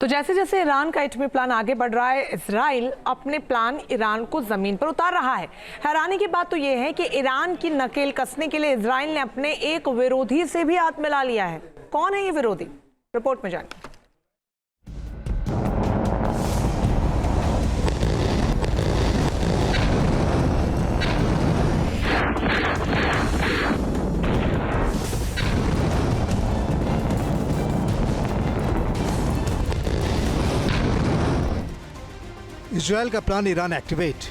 तो जैसे जैसे ईरान का एटमी प्लान आगे बढ़ रहा है, इजराइल अपने प्लान ईरान को जमीन पर उतार रहा है। हैरानी की बात तो यह है कि ईरान की नकेल कसने के लिए इजराइल ने अपने एक विरोधी से भी हाथ मिला लिया है। कौन है ये विरोधी, रिपोर्ट में जानिए। इजराइल का प्लान ईरान एक्टिवेट।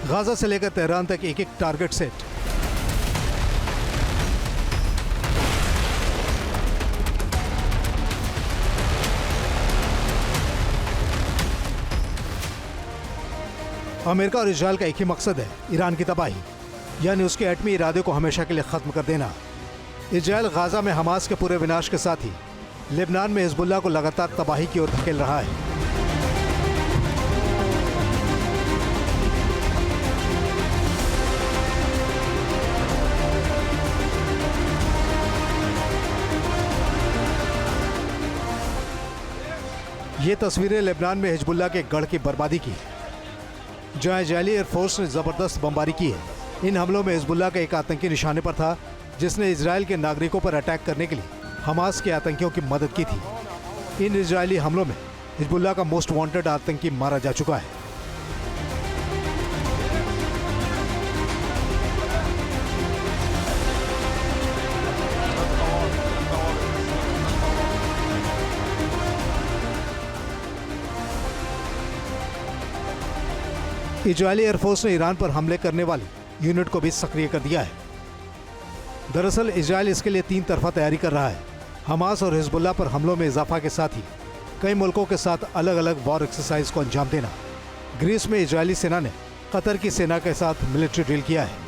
गाजा से लेकर तेहरान तक एक एक टारगेट सेट। अमेरिका और इजराइल का एक ही मकसद है, ईरान की तबाही, यानी उसके एटमी इरादे को हमेशा के लिए खत्म कर देना। इजराइल गाजा में हमास के पूरे विनाश के साथ ही लेबनान में हिजबुल्लाह को लगातार तबाही की ओर धकेल रहा है। ये तस्वीरें लेबनान में हिजबुल्लाह के गढ़ की बर्बादी की है, जहां इजरायली एयरफोर्स ने जबरदस्त बमबारी की है। इन हमलों में हिजबुल्लाह का एक आतंकी निशाने पर था, जिसने इजराइल के नागरिकों पर अटैक करने के लिए हमास के आतंकियों की मदद की थी। इन इजरायली हमलों में हिजबुल्लाह का मोस्ट वांटेड आतंकी मारा जा चुका है। इजरायली एयरफोर्स ने ईरान पर हमले करने वाली यूनिट को भी सक्रिय कर दिया है। दरअसल इजराइल इसके लिए 3 तरफा तैयारी कर रहा है। हमास और हिजबुल्लाह पर हमलों में इजाफा के साथ ही कई मुल्कों के साथ अलग अलग वॉर एक्सरसाइज को अंजाम देना। ग्रीस में इजरायली सेना ने कतर की सेना के साथ मिलिट्री ड्रिल किया है।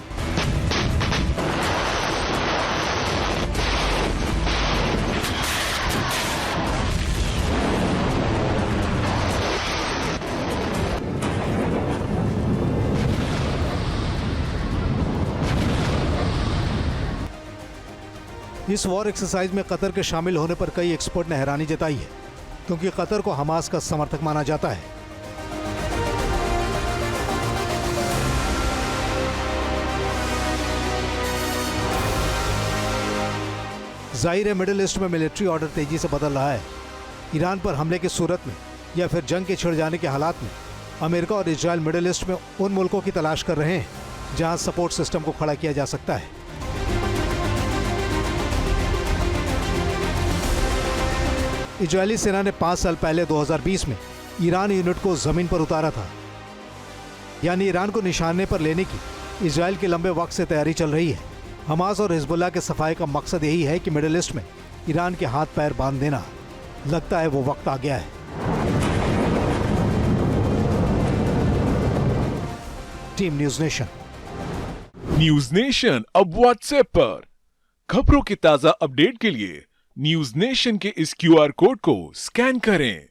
इस वॉर एक्सरसाइज में कतर के शामिल होने पर कई एक्सपर्ट ने हैरानी जताई है, क्योंकि कतर को हमास का समर्थक माना जाता है। जाहिर है मिडिल ईस्ट में मिलिट्री ऑर्डर तेजी से बदल रहा है। ईरान पर हमले की सूरत में या फिर जंग के छिड़ जाने के हालात में अमेरिका और इजराइल मिडिल ईस्ट में उन मुल्कों की तलाश कर रहे हैं जहां सपोर्ट सिस्टम को खड़ा किया जा सकता है। इजरायली सेना ने 5 साल पहले 2020 में ईरान यूनिट को जमीन पर उतारा था, यानी ईरान को निशाने पर लेने की इजराइल के लंबे वक्त से तैयारी चल रही है। हमास और हिजबुल्लाह के सफाई का मकसद यही है कि मिडिल ईस्ट में ईरान के हाथ पैर बांध देना। लगता है वो वक्त आ गया है। Team news nation. News nation अब व्हाट्सएप पर खबरों की ताजा अपडेट के लिए न्यूज नेशन के इस QR कोड को स्कैन करें।